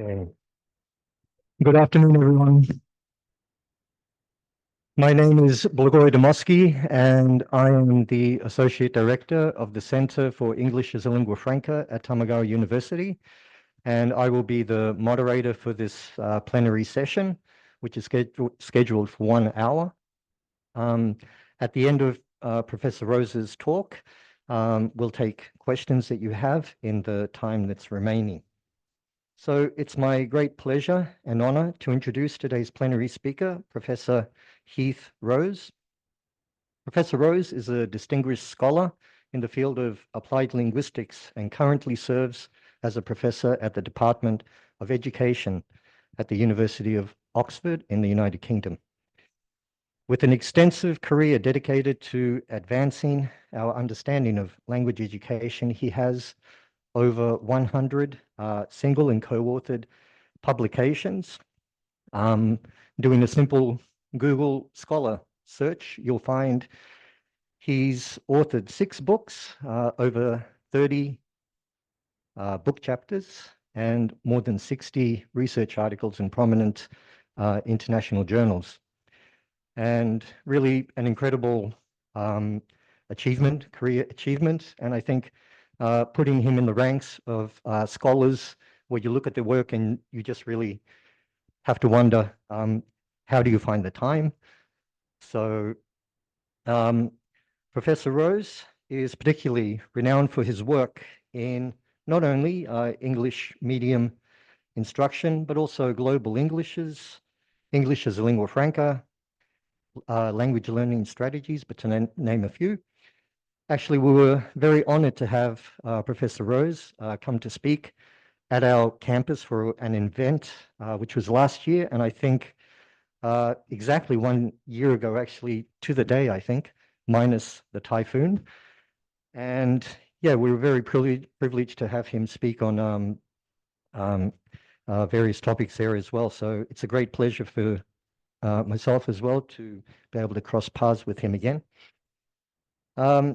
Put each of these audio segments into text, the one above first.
Okay. Good afternoon, everyone. My name is Blagoy Demoski, and I am the Associate Director of the Center for English as a Lingua Franca at Tamagawa University, and I will be the moderator for this plenary session, which is scheduled for 1 hour. At the end of Professor Rose's talk, we'll take questions that you have in the time that's remaining. So it's my great pleasure and honor to introduce today's plenary speaker, Professor Heath Rose. Professor Rose is a distinguished scholar in the field of applied linguistics and currently serves as a professor at the Department of Education at the University of Oxford in the United Kingdom. With an extensive career dedicated to advancing our understanding of language education, he has over 100 single and co-authored publications. Doing a simple Google Scholar search, you'll find he's authored 6 books, over 30 book chapters, and more than 60 research articles in prominent international journals. And really an incredible career achievement, and I think putting him in the ranks of scholars where you look at their work and you just really have to wonder, how do you find the time? So Professor Rose is particularly renowned for his work in not only English medium instruction, but also global English as a lingua franca, language learning strategies, but to name a few. Actually, we were very honored to have Professor Rose come to speak at our campus for an event, which was last year, and I think exactly 1 year ago, actually to the day, I think, minus the typhoon. And yeah, we were very privileged to have him speak on various topics there as well. So it's a great pleasure for myself as well to be able to cross paths with him again.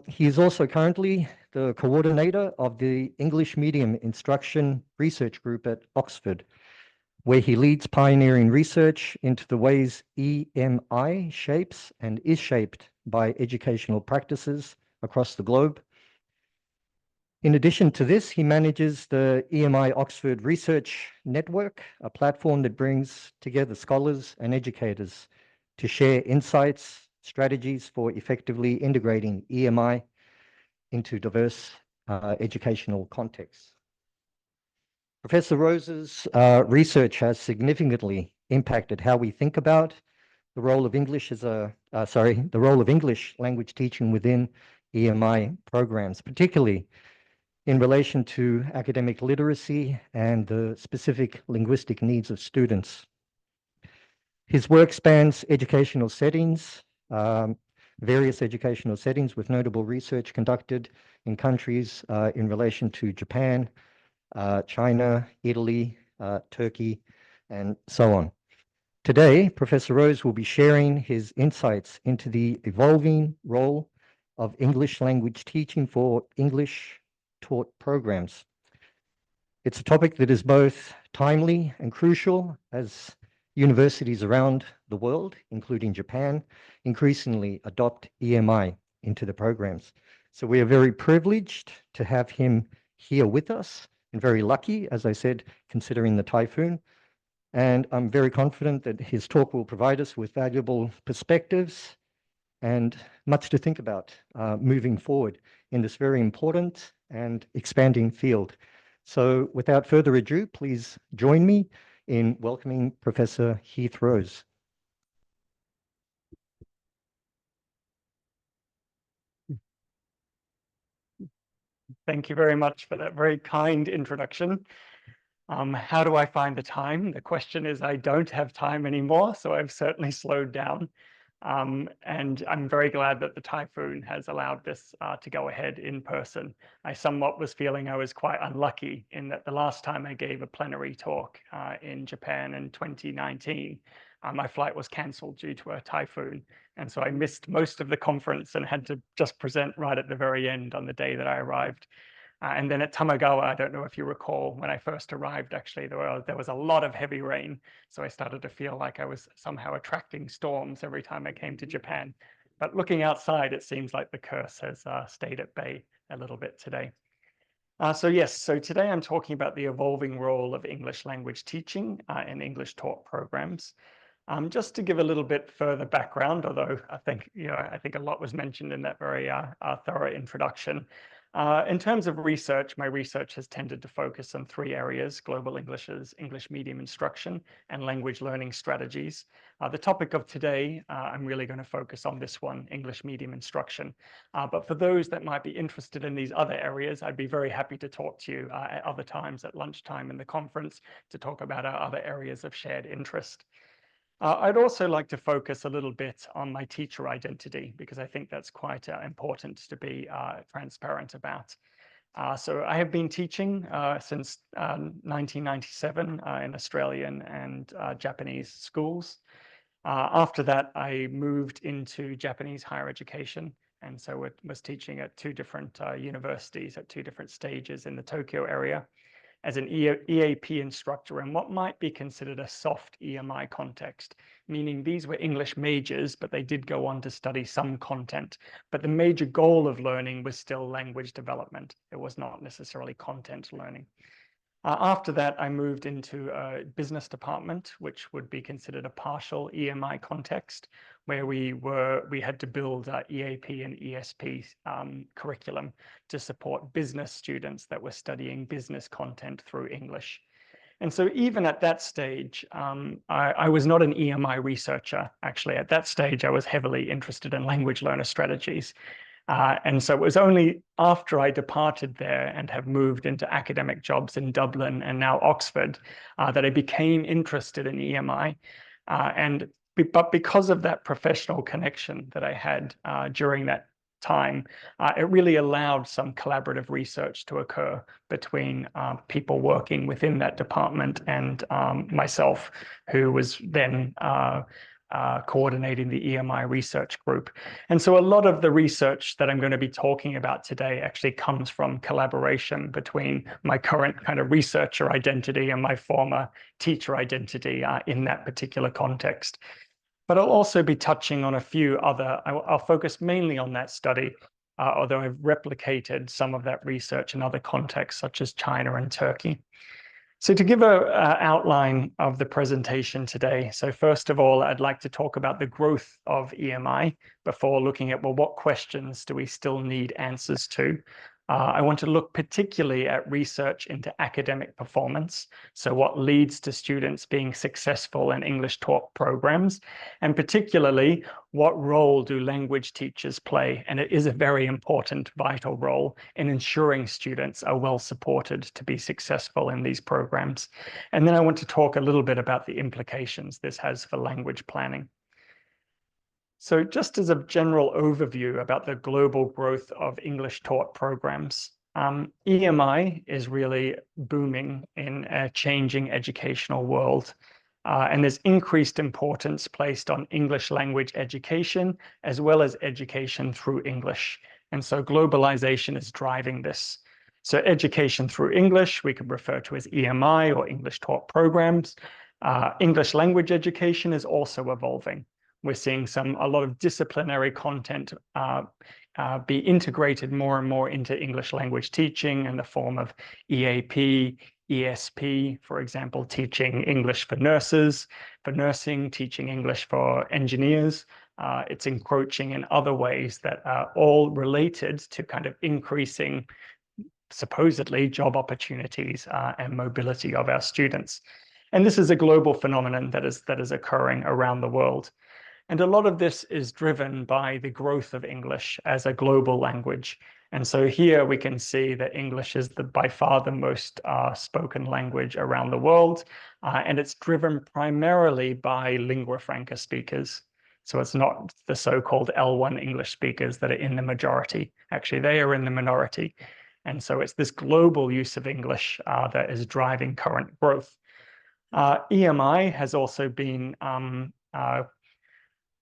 He is also currently the coordinator of the English Medium Instruction Research Group at Oxford, where he leads pioneering research into the ways EMI shapes and is shaped by educational practices across the globe. In addition to this, he manages the EMI Oxford Research Network, a platform that brings together scholars and educators to share insights, strategies for effectively integrating EMI into diverse educational contexts. Professor Rose's research has significantly impacted how we think about the role of English language teaching within EMI programs, particularly in relation to academic literacy and the specific linguistic needs of students. His work spans educational settings, various educational settings, with notable research conducted in countries in relation to Japan, China, Italy, Turkey, and so on. Today, Professor Rose will be sharing his insights into the evolving role of English language teaching for English taught programs. It's a topic that is both timely and crucial as universities around the world, including Japan, increasingly adopt EMI into the programs. So we are very privileged to have him here with us, and very lucky, as I said, considering the typhoon. And I'm very confident that his talk will provide us with valuable perspectives and much to think about moving forward in this very important and expanding field. So without further ado, please join me in welcoming Professor Heath Rose. Thank you very much for that very kind introduction. How do I find the time? The question is, I don't have time anymore, so I've certainly slowed down. And I'm very glad that the typhoon has allowed this to go ahead in person. I somewhat was feeling I was quite unlucky in that the last time I gave a plenary talk in Japan in 2019, my flight was cancelled due to a typhoon. And so I missed most of the conference and had to just present right at the very end on the day that I arrived. And then at Tamagawa, I don't know if you recall, when I first arrived, actually, there was a lot of heavy rain. So I started to feel like I was somehow attracting storms every time I came to Japan. But looking outside, it seems like the curse has stayed at bay a little bit today. So today I'm talking about the evolving role of English language teaching in English taught programs. Just to give a little bit further background, although I think a lot was mentioned in that very thorough introduction. In terms of research, my research has tended to focus on three areas: global Englishes, English medium instruction, and language learning strategies. The topic of today, I'm really going to focus on this one, English medium instruction. But for those that might be interested in these other areas, I'd be very happy to talk to you at other times at lunchtime in the conference to talk about our other areas of shared interest. I'd also like to focus a little bit on my teacher identity, because I think that's quite important to be transparent about. So I have been teaching since 1997 in Australian and Japanese schools. After that, I moved into Japanese higher education. And so I was teaching at two different universities at two different stages in the Tokyo area as an EAP instructor in what might be considered a soft EMI context, meaning these were English majors, but they did go on to study some content. But the major goal of learning was still language development. It was not necessarily content learning. After that, I moved into a business department, which would be considered a partial EMI context, where we had to build EAP and ESP curriculum to support business students that were studying business content through English. And so even at that stage, I was not an EMI researcher. Actually, at that stage, I was heavily interested in language learner strategies. And so it was only after I departed there and have moved into academic jobs in Dublin and now Oxford that I became interested in EMI. But because of that professional connection that I had during that time, it really allowed some collaborative research to occur between people working within that department and myself, who was then coordinating the EMI research group. And so a lot of the research that I'm going to be talking about today actually comes from collaboration between my current kind of researcher identity and my former teacher identity in that particular context. But I'll also be touching on a few other, I'll focus mainly on that study, although I've replicated some of that research in other contexts, such as China and Turkey. So to give an outline of the presentation today, so first of all, I'd like to talk about the growth of EMI before looking at, well, what questions do we still need answers to? I want to look particularly at research into academic performance, so what leads to students being successful in English taught programs, and particularly what role do language teachers play? And it is a very important, vital role in ensuring students are well supported to be successful in these programs. And then I want to talk a little bit about the implications this has for language planning. So just as a general overview about the global growth of English taught programs, EMI is really booming in a changing educational world. And there's increased importance placed on English language education, as well as education through English. And so globalization is driving this. So education through English, we could refer to as EMI or English taught programs. English language education is also evolving. We're seeing a lot of disciplinary content be integrated more and more into English language teaching in the form of EAP, ESP, for example, teaching English for nurses, for nursing, teaching English for engineers. It's encroaching in other ways that are all related to kind of increasing, supposedly, job opportunities and mobility of our students. And this is a global phenomenon that is occurring around the world. And a lot of this is driven by the growth of English as a global language. And so here we can see that English is by far the most spoken language around the world. And it's driven primarily by lingua franca speakers. So it's not the so-called L1 English speakers that are in the majority. Actually, they are in the minority. And so it's this global use of English that is driving current growth. EMI has also been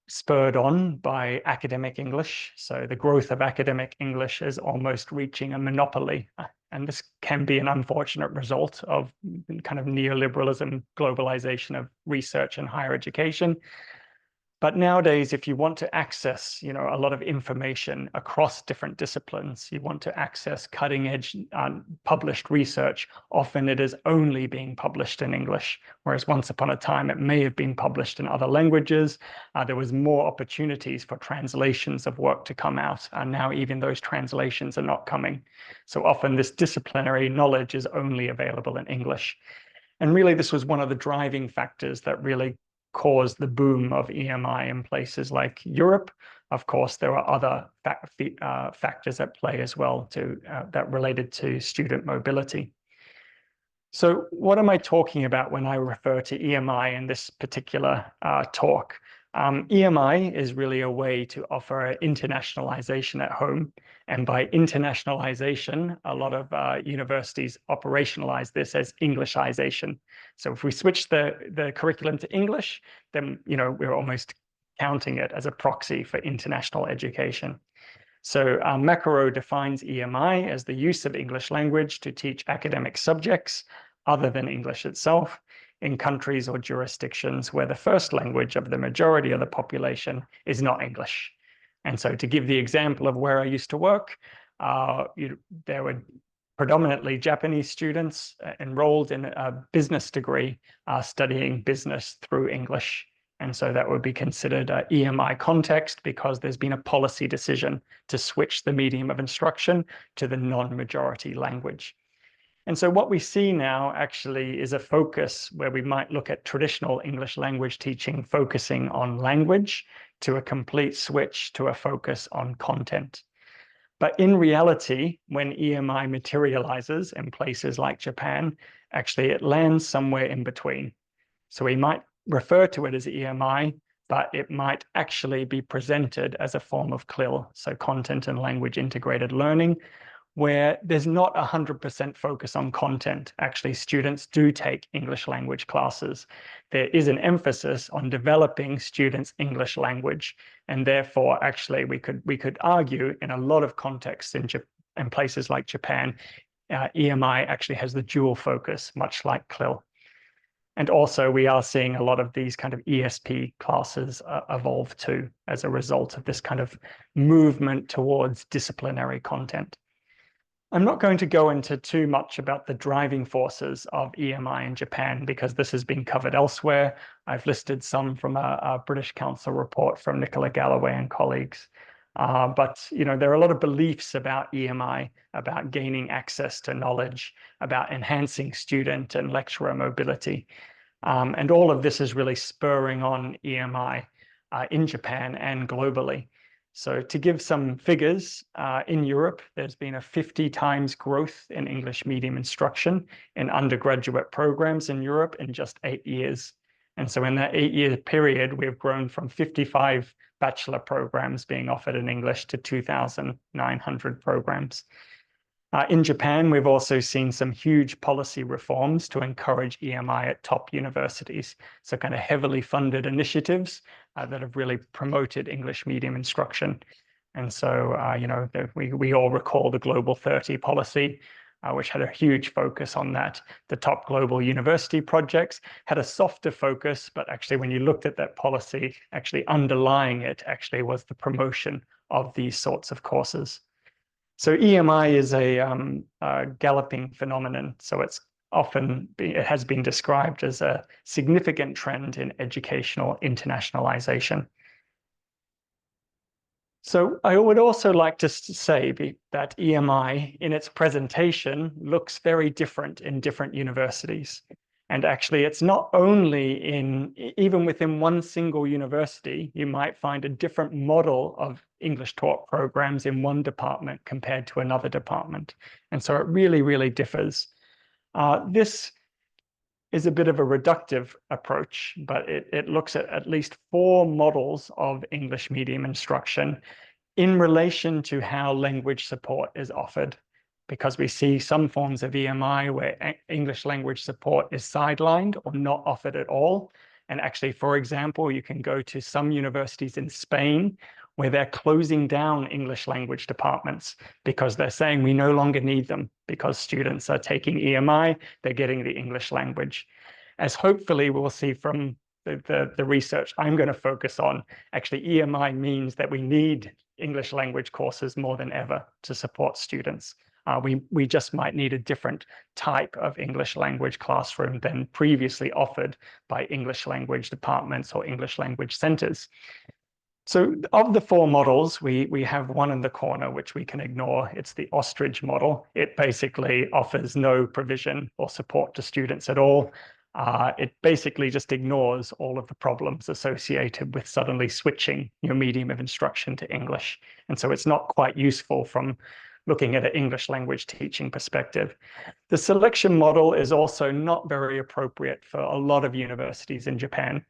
spurred on by academic English. So the growth of academic English is almost reaching a monopoly. And this can be an unfortunate result of kind of neoliberalism, globalization of research and higher education. But nowadays, if you want to access, a lot of information across different disciplines, you want to access cutting edge published research, often it is only being published in English, whereas once upon a time, it may have been published in other languages. There was more opportunities for translations of work to come out, and now even those translations are not coming. So often this disciplinary knowledge is only available in English. And really, this was one of the driving factors that really caused the boom of EMI in places like Europe. Of course, there are other factors at play as well that related to student mobility. So what am I talking about when I refer to EMI in this particular talk? EMI is really a way to offer internationalization at home. And by internationalization, a lot of universities operationalize this as Englishization. So if we switch the curriculum to English, then we're almost counting it as a proxy for international education. So Makarov defines EMI as the use of English language to teach academic subjects other than English itself in countries or jurisdictions where the first language of the majority of the population is not English. And so to give the example of where I used to work, there were predominantly Japanese students enrolled in a business degree studying business through English. And so that would be considered an EMI context because there's been a policy decision to switch the medium of instruction to the non-majority language. And so what we see now actually is a focus where we might look at traditional English language teaching focusing on language to a complete switch to a focus on content. But in reality, when EMI materializes in places like Japan, actually it lands somewhere in between. So we might refer to it as EMI, but it might actually be presented as a form of CLIL, so content and language integrated learning, where there's not 100% focus on content. Actually, students do take English language classes. There is an emphasis on developing students' English language. And therefore, actually, we could argue in a lot of contexts in places like Japan, EMI actually has the dual focus, much like CLIL. And also, we are seeing a lot of these kind of ESP classes evolve too, as a result of this kind of movement towards disciplinary content. I'm not going to go into too much about the driving forces of EMI in Japan because this has been covered elsewhere. I've listed some from a British Council report from Nicola Galloway and colleagues. But there are a lot of beliefs about EMI, about gaining access to knowledge, about enhancing student and lecturer mobility. And all of this is really spurring on EMI in Japan and globally. So to give some figures, in Europe, there's been a 50 times growth in English medium instruction in undergraduate programs in Europe in just 8 years. And so in that 8-year period, we've grown from 55 bachelor programs being offered in English to 2,900 programs. In Japan, we've also seen some huge policy reforms to encourage EMI at top universities. So kind of heavily funded initiatives that have really promoted English medium instruction. And so, we all recall the Global 30 policy, which had a huge focus on that. The top global university projects had a softer focus, but actually when you looked at that policy, actually underlying it actually was the promotion of these sorts of courses. So EMI is a galloping phenomenon. So it has been described as a significant trend in educational internationalization. So I would also like to say that EMI in its presentation looks very different in different universities. And actually, it's not only even within one single university, you might find a different model of English taught programs in one department compared to another department. And so it really, really differs. This is a bit of a reductive approach, but it looks at least 4 models of English medium instruction in relation to how language support is offered, because we see some forms of EMI where English language support is sidelined or not offered at all. And actually, for example, you can go to some universities in Spain where they're closing down English language departments because they're saying we no longer need them because students are taking EMI, they're getting the English language. As hopefully we'll see from the research I'm going to focus on, actually EMI means that we need English language courses more than ever to support students. We just might need a different type of English language classroom than previously offered by English language departments or English language centers. So of the four models, we have one in the corner, which we can ignore. It's the ostrich model. It basically offers no provision or support to students at all. It basically just ignores all of the problems associated with suddenly switching your medium of instruction to English. And so it's not quite useful from looking at an English language teaching perspective. The selection model is also not very appropriate for a lot of universities in Japan,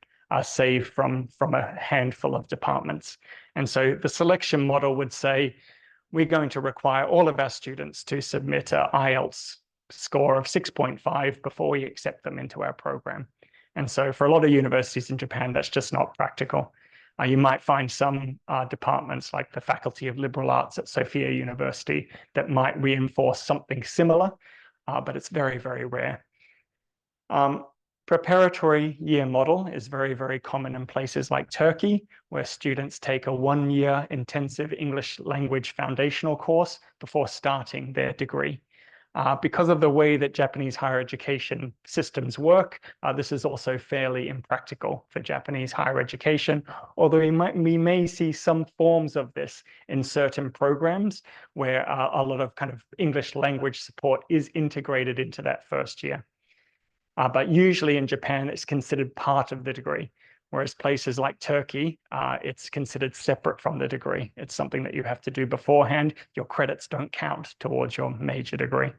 save from a handful of departments. And so the selection model would say, we're going to require all of our students to submit an IELTS score of 6.5 before we accept them into our program. And so for a lot of universities in Japan, that's just not practical. You might find some departments like the Faculty of Liberal Arts at Sophia University that might reinforce something similar, but it's very, very rare. Preparatory year model is very, very common in places like Turkey, where students take a 1-year intensive English language foundational course before starting their degree. Because of the way that Japanese higher education systems work, this is also fairly impractical for Japanese higher education, although we may see some forms of this in certain programs where a lot of kind of English language support is integrated into that first year. But usually in Japan, it's considered part of the degree, whereas places like Turkey, it's considered separate from the degree. It's something that you have to do beforehand. Your credits don't count towards your major degree.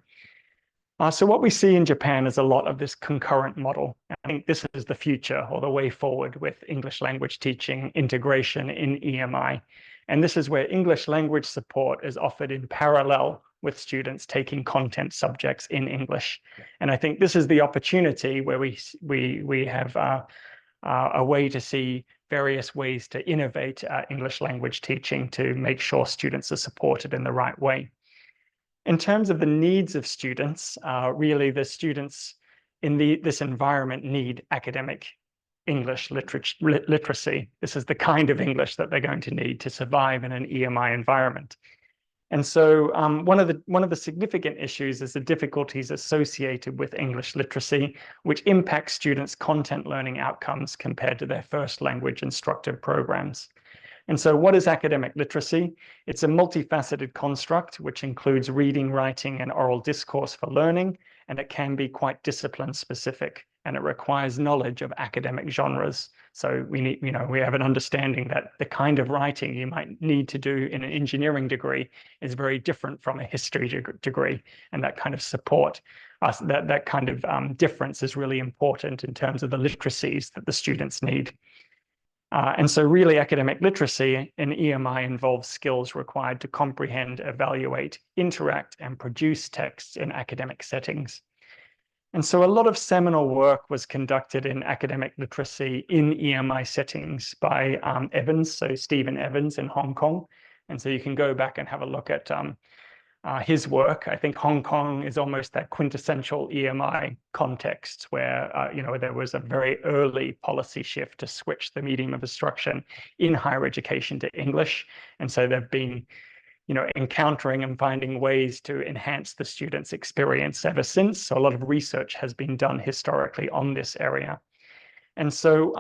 So what we see in Japan is a lot of this concurrent model. I think this is the future or the way forward with English language teaching integration in EMI. And this is where English language support is offered in parallel with students taking content subjects in English. And I think this is the opportunity where we have a way to see various ways to innovate English language teaching to make sure students are supported in the right way. In terms of the needs of students, really the students in this environment need academic English literacy. This is the kind of English that they're going to need to survive in an EMI environment. And so one of the significant issues is the difficulties associated with English literacy, which impacts students' content learning outcomes compared to their first language instructive programs. And so what is academic literacy? It's a multifaceted construct, which includes reading, writing, and oral discourse for learning, and it can be quite discipline specific, and it requires knowledge of academic genres. So we have an understanding that the kind of writing you might need to do in an engineering degree is very different from a history degree, and that kind of support, that kind of difference is really important in terms of the literacies that the students need. And so really academic literacy in EMI involves skills required to comprehend, evaluate, interact, and produce texts in academic settings. And so a lot of seminal work was conducted in academic literacy in EMI settings by Evans, so Stephen Evans in Hong Kong. And so you can go back and have a look at his work. I think Hong Kong is almost that quintessential EMI context where there was a very early policy shift to switch the medium of instruction in higher education to English. And so they've been encountering and finding ways to enhance the students' experience ever since. So a lot of research has been done historically on this area. And so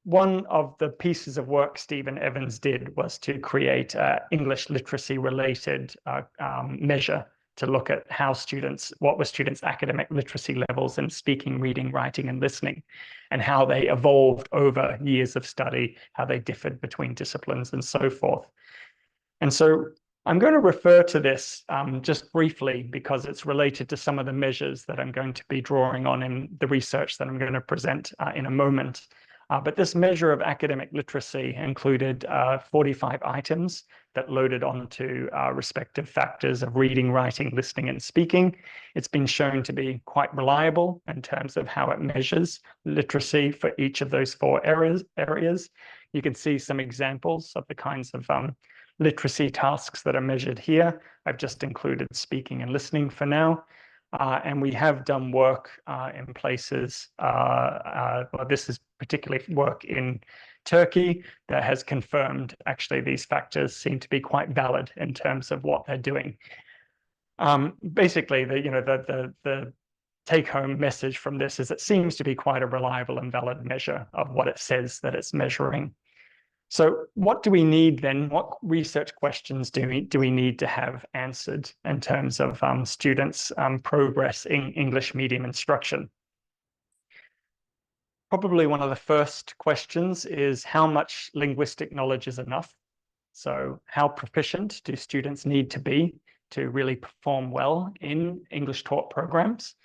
one of the pieces of work Stephen Evans did was to create an English literacy related measure to look at what were students' academic literacy levels in speaking, reading, writing, and listening, and how they evolved over years of study, how they differed between disciplines and so forth. And so I'm going to refer to this just briefly because it's related to some of the measures that I'm going to be drawing on in the research that I'm going to present in a moment. But this measure of academic literacy included 45 items that loaded onto respective factors of reading, writing, listening, and speaking. It's been shown to be quite reliable in terms of how it measures literacy for each of those 4 areas. You can see some examples of the kinds of literacy tasks that are measured here. I've just included speaking and listening for now. And we have done work in places, well, this is particularly work in Turkey that has confirmed actually these factors seem to be quite valid in terms of what they're doing. Basically, the take-home message from this is it seems to be quite a reliable and valid measure of what it says that it's measuring. So what do we need then? What research questions do we need to have answered in terms of students' progress in English medium instruction? Probably one of the first questions is how much linguistic knowledge is enough? So how proficient do students need to be to really perform well in English taught programs?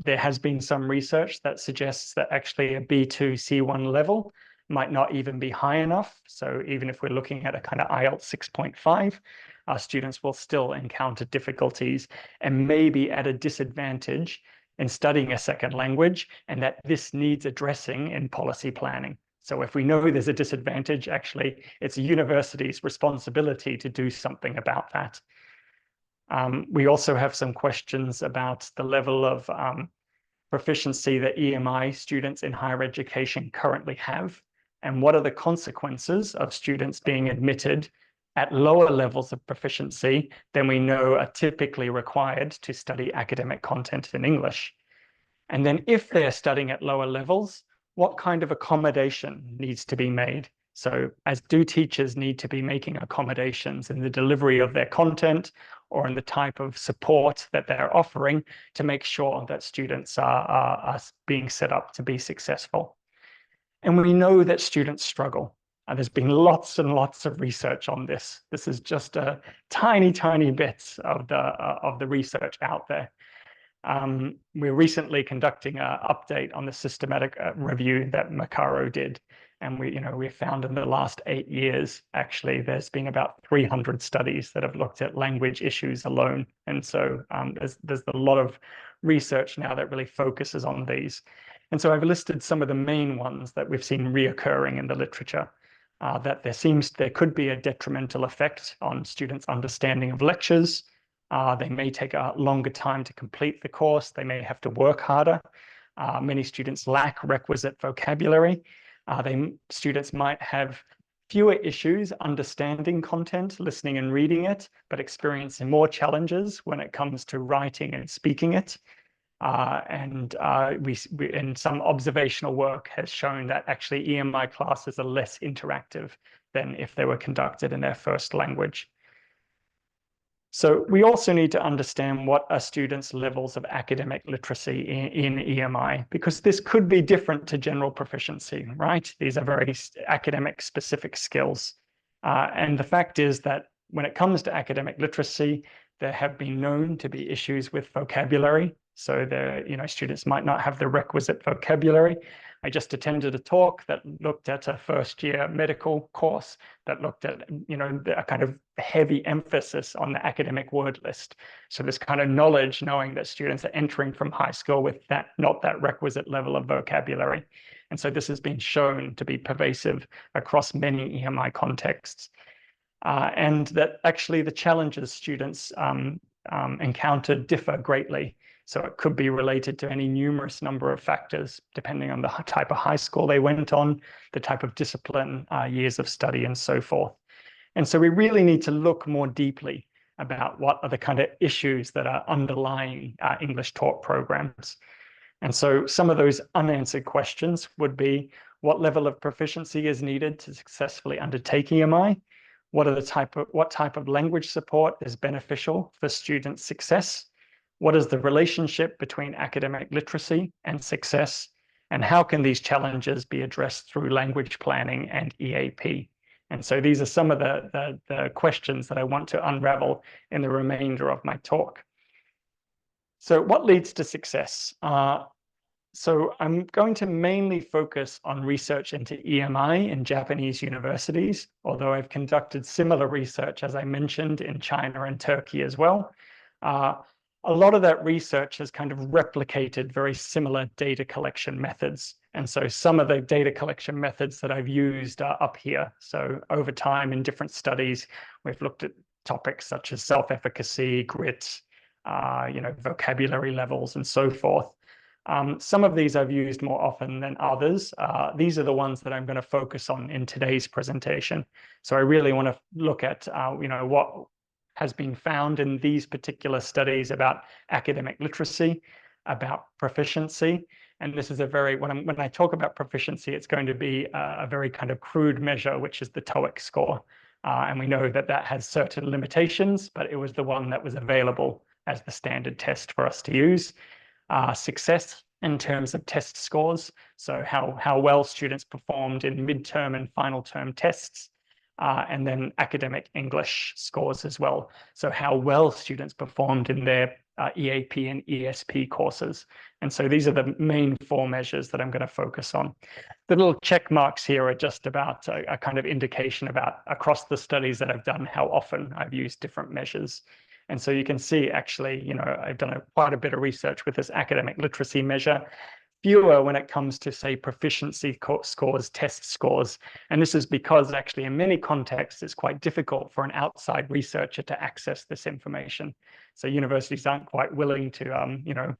There has been some research that suggests that actually a B2 C1 level might not even be high enough. So even if we're looking at a kind of IELTS 6.5, our students will still encounter difficulties and maybe at a disadvantage in studying a second language, and that this needs addressing in policy planning. So if we know there's a disadvantage, actually, it's a university's responsibility to do something about that. We also have some questions about the level of proficiency that EMI students in higher education currently have, and what are the consequences of students being admitted at lower levels of proficiency than we know are typically required to study academic content in English. And then if they're studying at lower levels, what kind of accommodation needs to be made? So as do teachers need to be making accommodations in the delivery of their content or in the type of support that they're offering to make sure that students are being set up to be successful. And we know that students struggle. And there's been lots and lots of research on this. This is just a tiny, tiny bit of the research out there. We're recently conducting an update on the systematic review that Macaro did. And we found in the last 8 years, actually, there's been about 300 studies that have looked at language issues alone. And so there's a lot of research now that really focuses on these. And so I've listed some of the main ones that we've seen reoccurring in the literature, that there could be a detrimental effect on students' understanding of lectures. They may take a longer time to complete the course. They may have to work harder. Many students lack requisite vocabulary. Students might have fewer issues understanding content, listening and reading it, but experiencing more challenges when it comes to writing and speaking it. And some observational work has shown that actually EMI classes are less interactive than if they were conducted in their first language. So we also need to understand what are students' levels of academic literacy in EMI, because this could be different to general proficiency, right? These are very academic specific skills. And the fact is that when it comes to academic literacy, there have been known to be issues with vocabulary. So students might not have the requisite vocabulary. I just attended a talk that looked at a first-year medical course that looked at, a kind of heavy emphasis on the academic word list. So this kind of knowledge, knowing that students are entering from high school with not that requisite level of vocabulary. And so this has been shown to be pervasive across many EMI contexts. And that actually the challenges students encounter differ greatly. So it could be related to any numerous number of factors, depending on the type of high school they went on, the type of discipline, years of study, and so forth. And so we really need to look more deeply about what are the kind of issues that are underlying English taught programs. And so some of those unanswered questions would be, what level of proficiency is needed to successfully undertake EMI? What type of language support is beneficial for student success? What is the relationship between academic literacy and success? And how can these challenges be addressed through language planning and EAP? And so these are some of the questions that I want to unravel in the remainder of my talk. So what leads to success? So I'm going to mainly focus on research into EMI in Japanese universities, although I've conducted similar research, as I mentioned, in China and Turkey as well. a lot of that research has kind of replicated very similar data collection methods. And so some of the data collection methods that I've used are up here. So over time in different studies, we've looked at topics such as self-efficacy, grit, vocabulary levels, and so forth. Some of these I've used more often than others. These are the ones that I'm going to focus on in today's presentation. So I really want to look at, what has been found in these particular studies about academic literacy, about proficiency. And this is when I talk about proficiency, it's going to be a very kind of crude measure, which is the TOEIC score. And we know that that has certain limitations, but it was the one that was available as the standard test for us to use. Success in terms of test scores, so how well students performed in midterm and final term tests, and then academic English scores as well. So how well students performed in their EAP and ESP courses. And so these are the main 4 measures that I'm going to focus on. The little check marks here are just about a kind of indication about across the studies that I've done, how often I've used different measures. And so you can see actually, I've done quite a bit of research with this academic literacy measure, fewer when it comes to, say, proficiency scores, test scores. And this is because actually in many contexts, it's quite difficult for an outside researcher to access this information. So universities aren't quite willing to,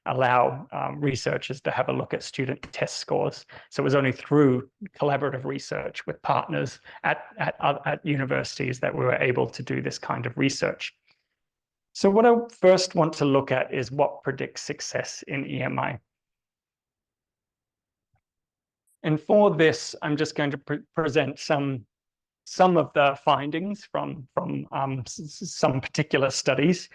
allow researchers to have a look at student test scores. So it was only through collaborative research with partners at universities that we were able to do this kind of research. So what I first want to look at is what predicts success in EMI. And for this, I'm just going to present some of the findings from some particular studies.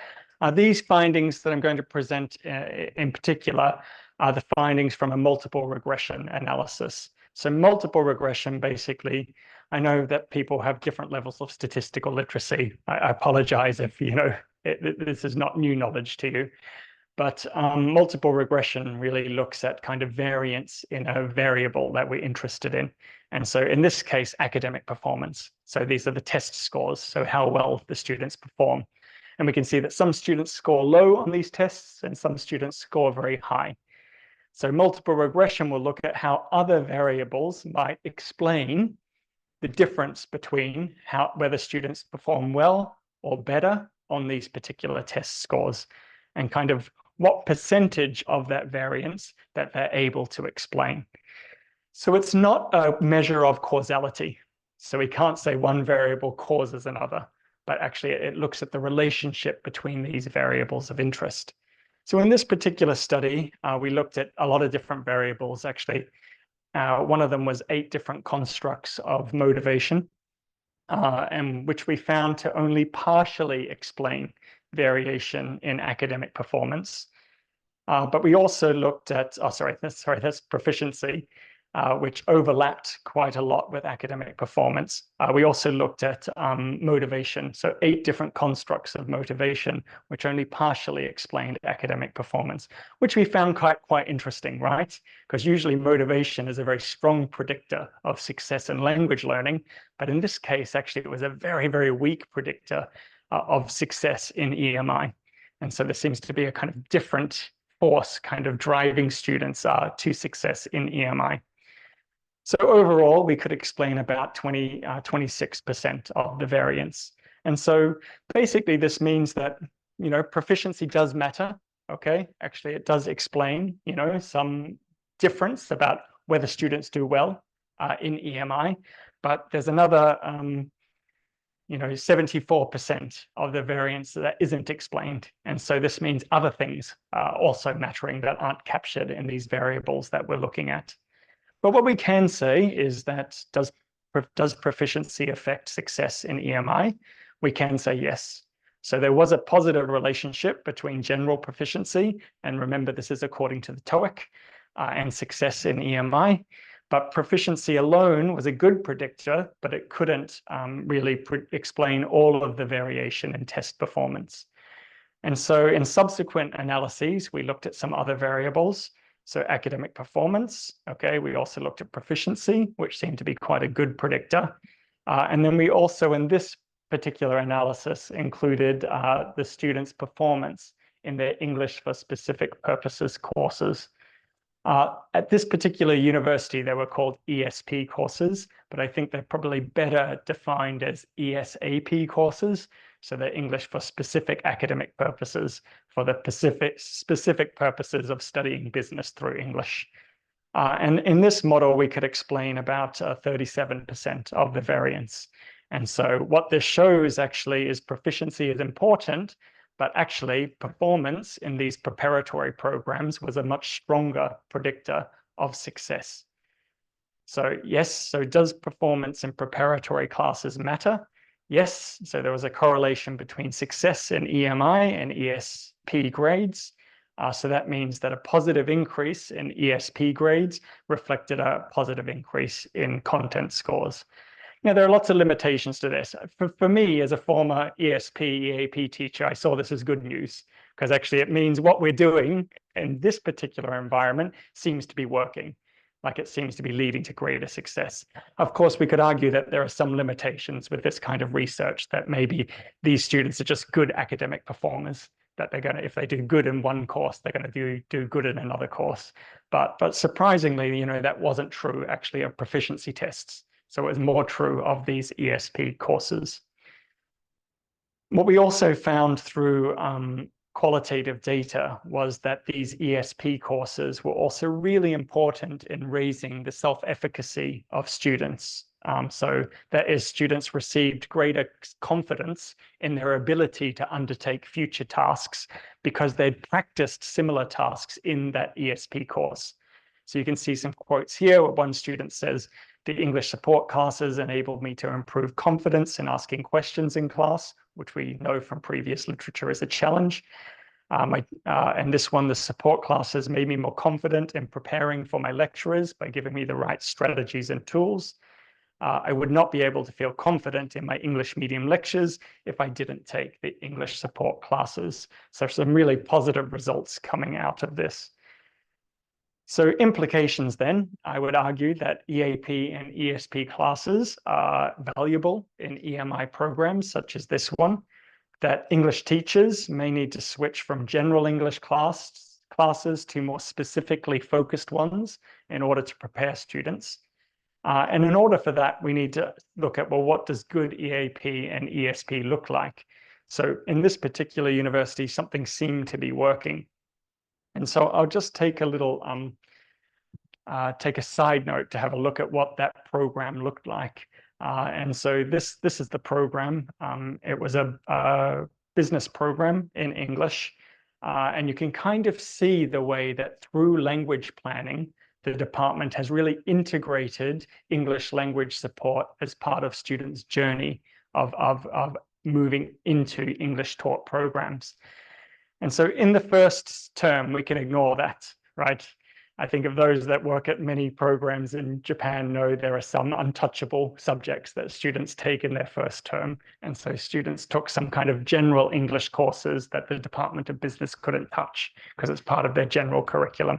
These findings that I'm going to present in particular are the findings from a multiple regression analysis. So multiple regression, basically, I know that people have different levels of statistical literacy. I apologize if, this is not new knowledge to you. But multiple regression really looks at kind of variance in a variable that we're interested in. And so in this case, academic performance. So these are the test scores, so how well the students perform. And we can see that some students score low on these tests and some students score very high. So multiple regression will look at how other variables might explain the difference between whether students perform well or better on these particular test scores, and kind of what percentage of that variance that they're able to explain. So it's not a measure of causality. So we can't say one variable causes another, but actually it looks at the relationship between these variables of interest. So in this particular study, we looked at a lot of different variables, actually. One of them was 8 different constructs of motivation, and which we found to only partially explain variation in academic performance. But we also looked at, that's proficiency, which overlapped quite a lot with academic performance. We also looked at motivation, so 8 different constructs of motivation, which only partially explained academic performance, which we found quite interesting, right? Because usually motivation is a very strong predictor of success in language learning, but in this case, actually, it was a very, very weak predictor of success in EMI. And so there seems to be a kind of different force kind of driving students to success in EMI. So overall, we could explain about 26% of the variance. And so basically this means that, proficiency does matter, okay? Actually, it does explain, some difference about whether students do well in EMI, but there's another 74% of the variance that isn't explained. And so this means other things are also mattering that aren't captured in these variables that we're looking at. But what we can say is that does proficiency affect success in EMI? We can say yes. So there was a positive relationship between general proficiency, and remember this is according to the TOEIC, and success in EMI. But proficiency alone was a good predictor, but it couldn't really explain all of the variation in test performance. And so in subsequent analyses, we looked at some other variables. So academic performance, okay, we also looked at proficiency, which seemed to be quite a good predictor. And then we also, in this particular analysis, included the students' performance in their English for specific purposes courses. At this particular university, they were called ESP courses, but I think they're probably better defined as ESAP courses. So they're English for specific academic purposes, for the specific purposes of studying business through English. And in this model, we could explain about 37% of the variance. And so what this shows actually is proficiency is important, but actually performance in these preparatory programs was a much stronger predictor of success. So yes, so does performance in preparatory classes matter? Yes, so there was a correlation between success in EMI and ESP grades. So that means that a positive increase in ESP grades reflected a positive increase in content scores. Now, there are lots of limitations to this. For me, as a former ESP, EAP teacher, I saw this as good news because actually it means what we're doing in this particular environment seems to be working, like it seems to be leading to greater success. Of course, we could argue that there are some limitations with this kind of research, that maybe these students are just good academic performers, that they're going to, if they do good in one course, they're going to do good in another course. But surprisingly, that wasn't true actually of proficiency tests. So it was more true of these ESP courses. What we also found through qualitative data was that these ESP courses were also really important in raising the self-efficacy of students. So that is, students received greater confidence in their ability to undertake future tasks because they'd practiced similar tasks in that ESP course. So you can see some quotes here where one student says, "The English support classes enabled me to improve confidence in asking questions in class," which we know from previous literature is a challenge. And this one, the support classes made me more confident in preparing for my lecturers by giving me the right strategies and tools. I would not be able to feel confident in my English medium lectures if I didn't take the English support classes. So some really positive results coming out of this. So implications then, I would argue that EAP and ESP classes are valuable in EMI programs such as this one, that English teachers may need to switch from general English classes to more specifically focused ones in order to prepare students. And in order for that, we need to look at, well, what does good EAP and ESP look like? So in this particular university, something seemed to be working. And so I'll just take a little, take a side note to have a look at what that program looked like. And so this is the program. It was a business program in English. And you can kind of see the way that through language planning, the department has really integrated English language support as part of students' journey of moving into English taught programs. And so in the first term, we can ignore that, right? I think of those that work at many programs in Japan know there are some untouchable subjects that students take in their first term. And so students took some kind of general English courses that the Department of Business couldn't touch because it's part of their general curriculum.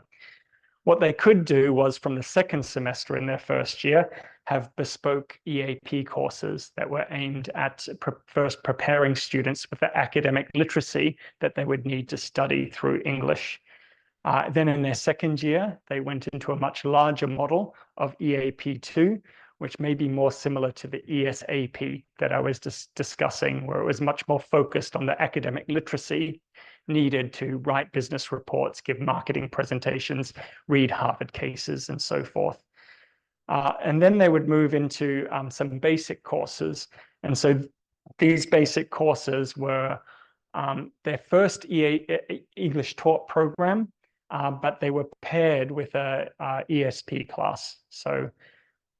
What they could do was, from the second semester in their first year, have bespoke EAP courses that were aimed at first preparing students with the academic literacy that they would need to study through English. Then in their second year, they went into a much larger model of EAP2, which may be more similar to the ESAP that I was just discussing, where it was much more focused on the academic literacy needed to write business reports, give marketing presentations, read Harvard cases, and so forth. And then they would move into some basic courses. And so these basic courses were their first English taught program, but they were paired with a ESP class. So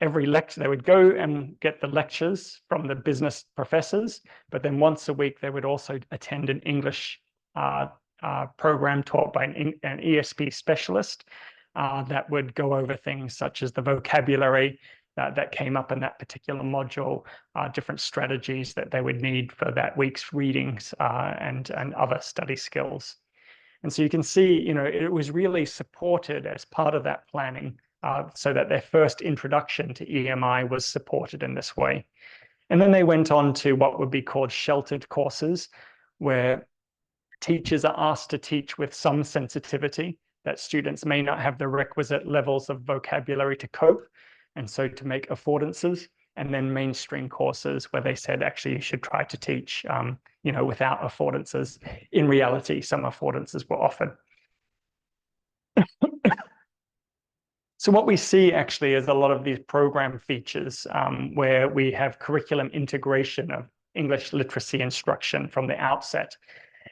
every lecture, they would go and get the lectures from the business professors, but then once a week, they would also attend an English program taught by an ESP specialist that would go over things such as the vocabulary that came up in that particular module, different strategies that they would need for that week's readings and other study skills. And so you can see, it was really supported as part of that planning so that their first introduction to EMI was supported in this way. And then they went on to what would be called sheltered courses, where Teachers are asked to teach with some sensitivity, that students may not have the requisite levels of vocabulary to cope, and so to make affordances. And then mainstream courses where they said, actually, you should try to teach, without affordances. In reality, some affordances were offered. So what we see actually is a lot of these program features where we have curriculum integration of English literacy instruction from the outset.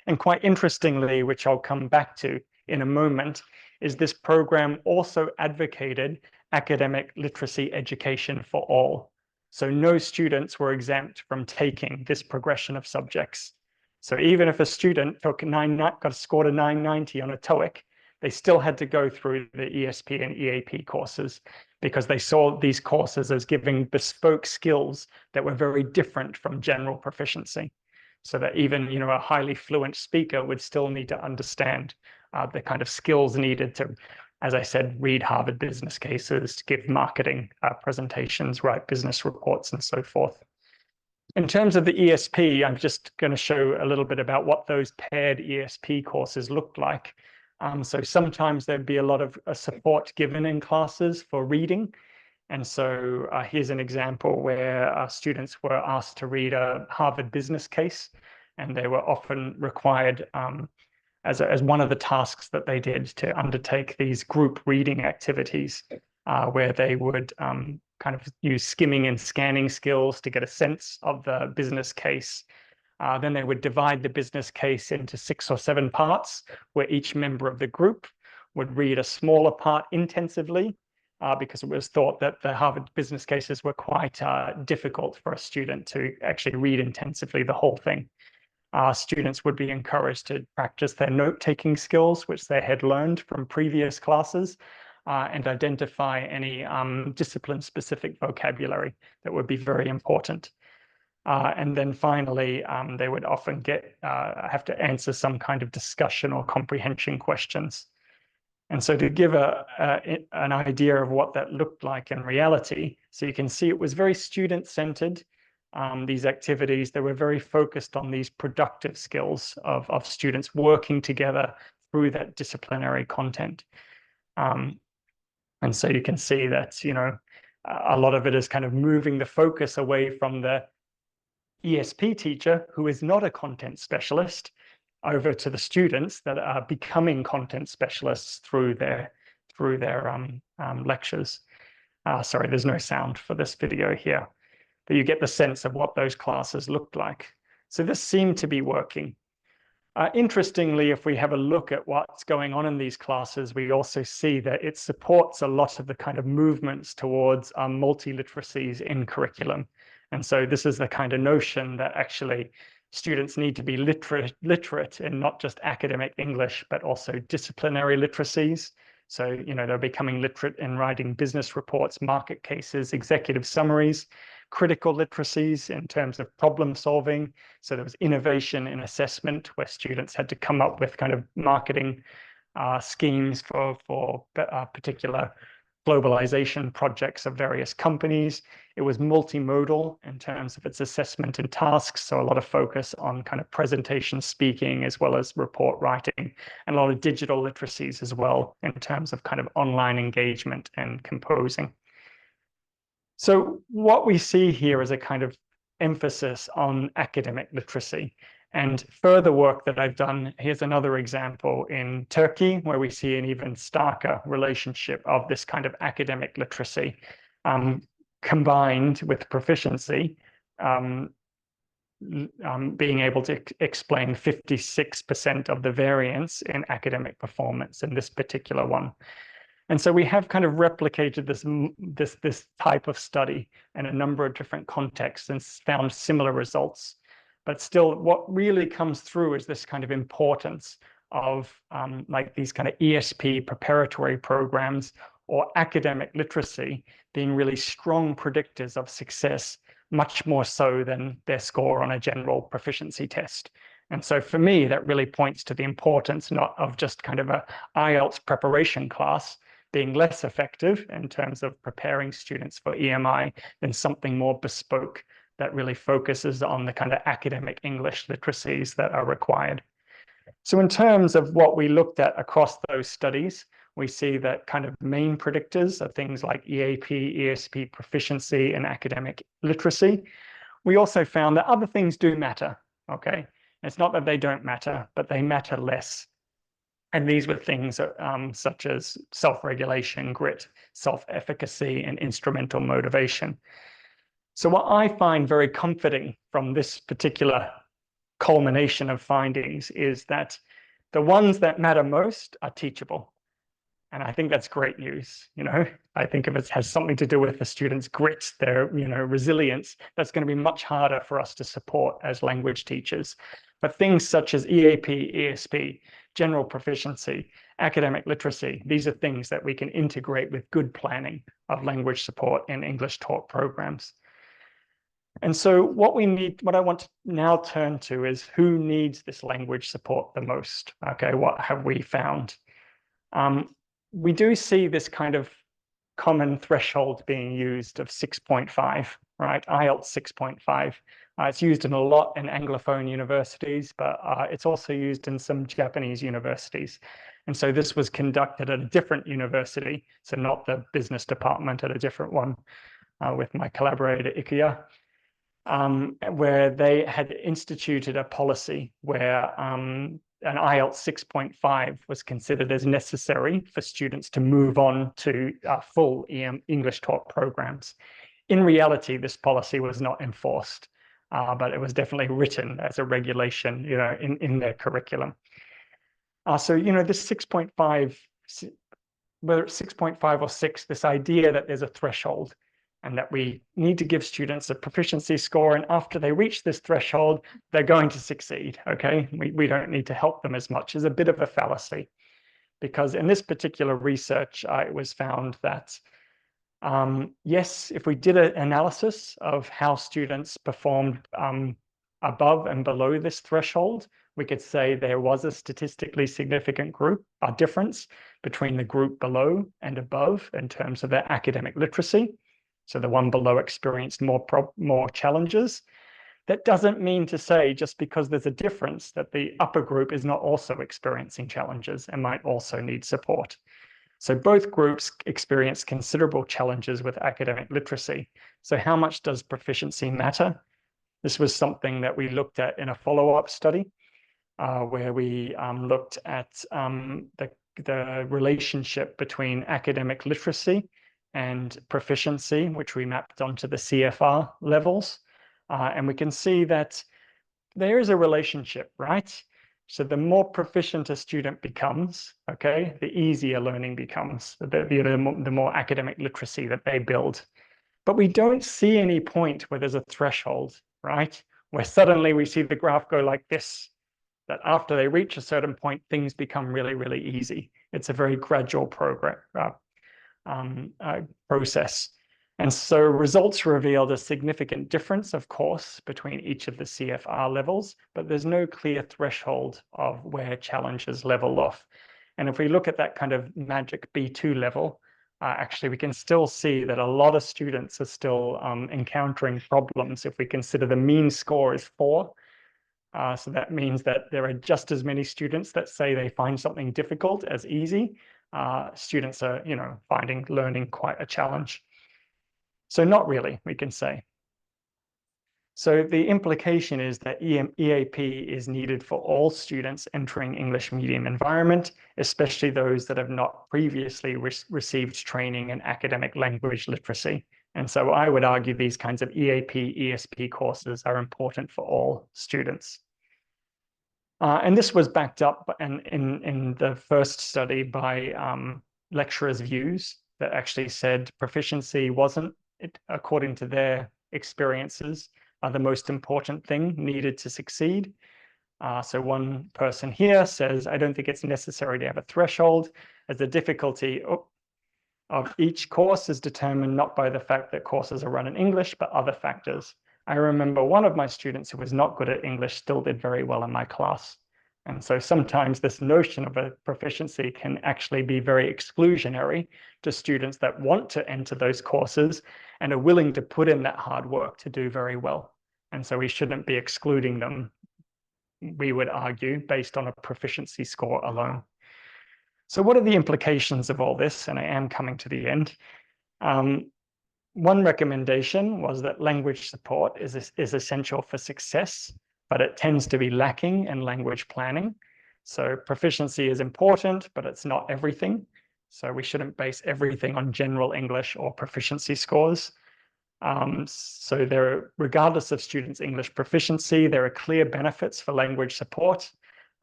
And quite interestingly, which I'll come back to in a moment, is this program also advocated academic literacy education for all. So no students were exempt from taking this progression of subjects. So even if a student scored a 990 on a TOEIC, they still had to go through the ESP and EAP courses because they saw these courses as giving bespoke skills that were very different from general proficiency. So that even, a highly fluent speaker would still need to understand the kind of skills needed to, as I said, read Harvard business cases, give marketing presentations, write business reports, and so forth. In terms of the ESP, I'm just going to show a little bit about what those paired ESP courses looked like. So sometimes there'd be a lot of support given in classes for reading. And so here's an example where students were asked to read a Harvard business case, and they were often required as one of the tasks that they did to undertake these group reading activities where they would kind of use skimming and scanning skills to get a sense of the business case. Then they would divide the business case into 6 or 7 parts, where each member of the group would read a smaller part intensively, because it was thought that the Harvard business cases were quite difficult for a student to actually read intensively the whole thing. Students would be encouraged to practice their note-taking skills, which they had learned from previous classes, and identify any discipline-specific vocabulary that would be very important. And then finally, they would often have to answer some kind of discussion or comprehension questions. And so to give an idea of what that looked like in reality, so you can see it was very student-centered, these activities. They were very focused on these productive skills of students working together through that disciplinary content. And so you can see that, a lot of it is kind of moving the focus away from the ESP teacher, who is not a content specialist, over to the students that are becoming content specialists through their lectures. Sorry, there's no sound for this video here, but you get the sense of what those classes looked like. So this seemed to be working. Interestingly, if we have a look at what's going on in these classes, we also see that it supports a lot of the kind of movements towards multiliteracies in curriculum. And so this is the kind of notion that actually students need to be literate in not just academic English, but also disciplinary literacies. So, they're becoming literate in writing business reports, market cases, executive summaries, critical literacies in terms of problem solving. So there was innovation in assessment, where students had to come up with kind of marketing schemes for particular globalization projects of various companies. It was multimodal in terms of its assessment and tasks. So a lot of focus on kind of presentation speaking, as well as report writing, and a lot of digital literacies as well in terms of kind of online engagement and composing. So what we see here is a kind of emphasis on academic literacy. And further work that I've done, here's another example in Turkey, where we see an even starker relationship of this kind of academic literacy combined with proficiency, being able to explain 56% of the variance in academic performance in this particular one. And so we have kind of replicated this type of study in a number of different contexts and found similar results. But still, what really comes through is this kind of importance of like these kind of ESP preparatory programs or academic literacy being really strong predictors of success, much more so than their score on a general proficiency test. And so for me, that really points to the importance not of just kind of a IELTS preparation class being less effective in terms of preparing students for EMI than something more bespoke that really focuses on the kind of academic English literacies that are required. So in terms of what we looked at across those studies, we see that kind of main predictors are things like EAP, ESP proficiency, and academic literacy. We also found that other things do matter, okay? It's not that they don't matter, but they matter less. And these were things such as self-regulation, grit, self-efficacy, and instrumental motivation. So what I find very comforting from this particular culmination of findings is that the ones that matter most are teachable. And I think that's great news. I think if it has something to do with the students' grit, their, resilience, that's going to be much harder for us to support as language teachers. But things such as EAP, ESP, general proficiency, academic literacy, these are things that we can integrate with good planning of language support in English taught programs. And so what I want to now turn to is who needs this language support the most? Okay, what have we found? We do see this kind of common threshold being used of 6.5, right? IELTS 6.5. It's used in a lot in Anglophone universities, but it's also used in some Japanese universities. And so this was conducted at a different university, so not the business department, at a different one with my collaborator Ikuya. Where they had instituted a policy where an IELTS 6.5 was considered as necessary for students to move on to full English taught programs. In reality, this policy was not enforced, but it was definitely written as a regulation, in their curriculum. So, this 6.5, whether it's 6.5 or 6, this idea that there's a threshold and that we need to give students a proficiency score, and after they reach this threshold, they're going to succeed, okay? We don't need to help them as much, is a bit of a fallacy. Because in this particular research, it was found that, yes, if we did an analysis of how students performed above and below this threshold, we could say there was a statistically significant difference between the group below and above in terms of their academic literacy. So the one below experienced more challenges. That doesn't mean to say just because there's a difference that the upper group is not also experiencing challenges and might also need support. So both groups experience considerable challenges with academic literacy. So how much does proficiency matter? This was something that we looked at in a follow-up study where we looked at the relationship between academic literacy and proficiency, which we mapped onto the CFR levels. And we can see that there is a relationship, right? So the more proficient a student becomes, okay, the easier learning becomes, the more academic literacy that they build. But we don't see any point where there's a threshold, right? Where suddenly we see the graph go like this, that after they reach a certain point, things become really, really easy. It's a very gradual process. And so results revealed a significant difference, of course, between each of the CFR levels, but there's no clear threshold of where challenges level off. And if we look at that kind of magic B2 level, actually, we can still see that a lot of students are still encountering problems if we consider the mean score is 4. So that means that there are just as many students that say they find something difficult as easy. Students are, finding learning quite a challenge. So not really, we can say. So the implication is that EAP is needed for all students entering English medium environment, especially those that have not previously received training in academic language literacy. And so I would argue these kinds of EAP, ESP courses are important for all students. And this was backed up in the first study by lecturers' views that actually said proficiency wasn't, according to their experiences, the most important thing needed to succeed. So one person here says, I don't think it's necessary to have a threshold, as the difficulty of each course is determined not by the fact that courses are run in English, but other factors. I remember one of my students who was not good at English still did very well in my class. And so sometimes this notion of a proficiency can actually be very exclusionary to students that want to enter those courses and are willing to put in that hard work to do very well. And so we shouldn't be excluding them, we would argue, based on a proficiency score alone. So what are the implications of all this? And I am coming to the end. One recommendation was that language support is essential for success, but it tends to be lacking in language planning. So proficiency is important, but it's not everything. So we shouldn't base everything on general English or proficiency scores. So regardless of students' English proficiency, there are clear benefits for language support.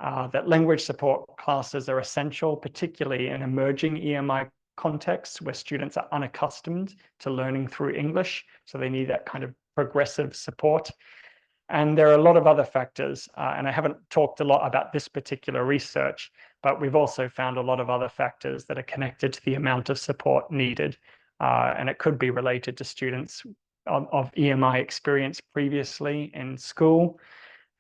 That language support classes are essential, particularly in emerging EMI contexts where students are unaccustomed to learning through English. So they need that kind of progressive support. And there are a lot of other factors, and I haven't talked a lot about this particular research, but we've also found a lot of other factors that are connected to the amount of support needed. And it could be related to students of EMI experience previously in school.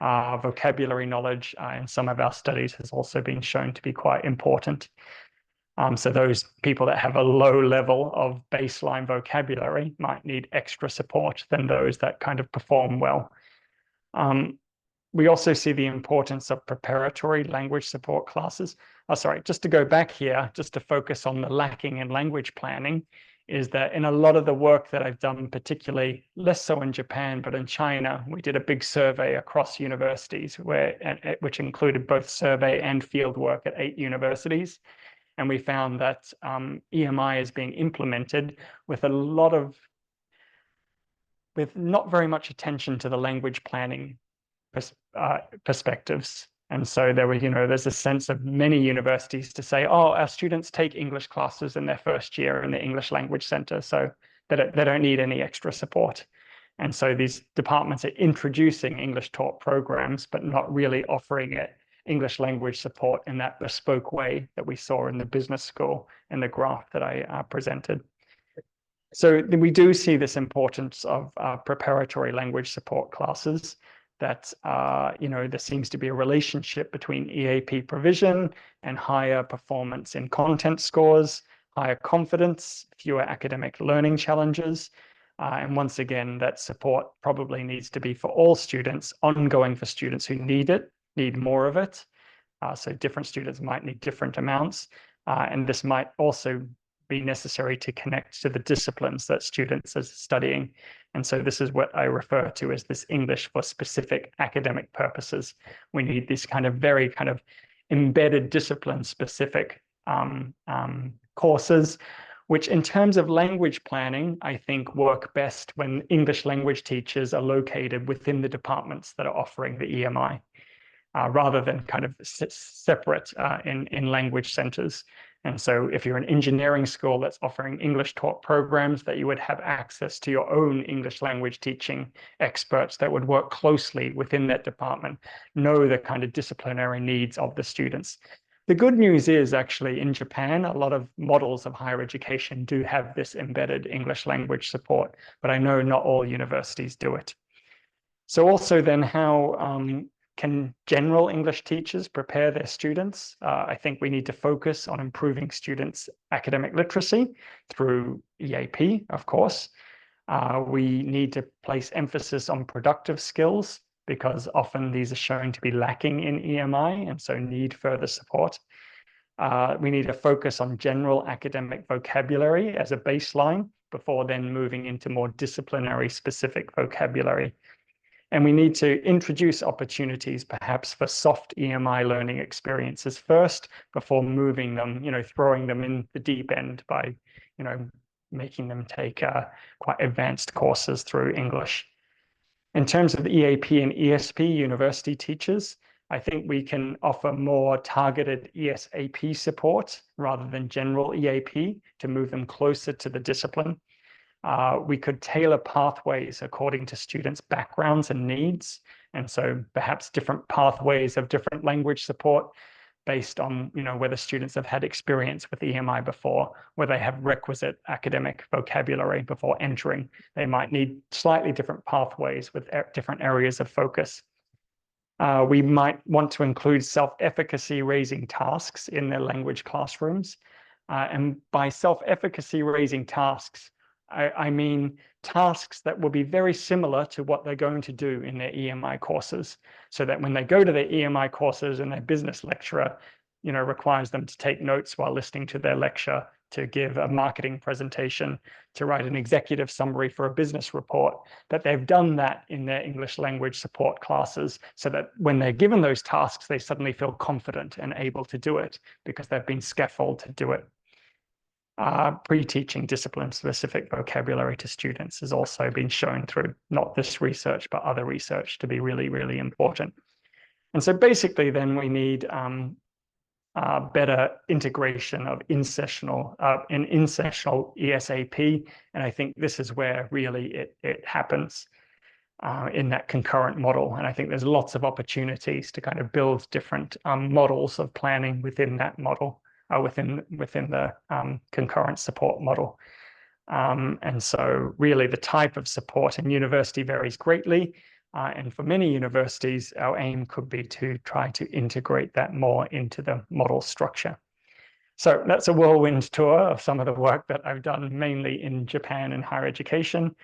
Vocabulary knowledge in some of our studies has also been shown to be quite important. So those people that have a low level of baseline vocabulary might need extra support than those that kind of perform well. We also see the importance of preparatory language support classes. Oh, sorry, just to go back here, just to focus on the lacking in language planning, is that in a lot of the work that I've done, particularly less so in Japan, but in China, we did a big survey across universities which included both survey and field work at 8 universities. And we found that EMI is being implemented with not very much attention to the language planning perspectives. And so there's a sense of many universities to say, oh, our students take English classes in their first year in the English Language Center, so they don't need any extra support. And so these departments are introducing English taught programs, but not really offering it English language support in that bespoke way that we saw in the business school in the graph that I presented. So we do see this importance of preparatory language support classes, that there seems to be a relationship between EAP provision and higher performance in content scores, higher confidence, fewer academic learning challenges. And once again, that support probably needs to be for all students, ongoing for students who need more of it. So different students might need different amounts. And this might also be necessary to connect to the disciplines that students are studying. And so this is what I refer to as this English for specific academic purposes. We need this very kind of embedded discipline specific courses, which in terms of language planning, I think work best when English language teachers are located within the departments that are offering the EMI, rather than kind of separate in language centers. And so if you're an engineering school that's offering English taught programs, that you would have access to your own English language teaching experts that would work closely within that department, know the kind of disciplinary needs of the students. The good news is actually in Japan, a lot of models of higher education do have this embedded English language support, but I know not all universities do it. So also then how can general English teachers prepare their students? I think we need to focus on improving students' academic literacy through EAP, of course. We need to place emphasis on productive skills, because often these are shown to be lacking in EMI and so need further support. We need to focus on general academic vocabulary as a baseline before then moving into more disciplinary specific vocabulary. And we need to introduce opportunities perhaps for soft EMI learning experiences first before moving them, throwing them in the deep end by, making them take quite advanced courses through English. In terms of EAP and ESP university teachers, I think we can offer more targeted ESAP support rather than general EAP to move them closer to the discipline. We could tailor pathways according to students' backgrounds and needs. And so perhaps different pathways of different language support based on, whether students have had experience with EMI before, whether they have requisite academic vocabulary before entering. They might need slightly different pathways with different areas of focus. We might want to include self-efficacy raising tasks in their language classrooms. And by self-efficacy raising tasks, I mean tasks that will be very similar to what they're going to do in their EMI courses, so that when they go to their EMI courses and their business lecturer, requires them to take notes while listening to their lecture, to give a marketing presentation, to write an executive summary for a business report, that they've done that in their English language support classes, so that when they're given those tasks, they suddenly feel confident and able to do it because they've been scaffolded to do it. Pre-teaching discipline-specific vocabulary to students has also been shown through not this research, but other research to be really, really important. And so basically then we need better integration of in-sessional ESAP. And I think this is where really it happens in that concurrent model. And I think there's lots of opportunities to kind of build different models of planning within that model, within the concurrent support model. And so really the type of support in university varies greatly. And for many universities, our aim could be to try to integrate that more into the model structure. So that's a whirlwind tour of some of the work that I've done mainly in Japan and higher education.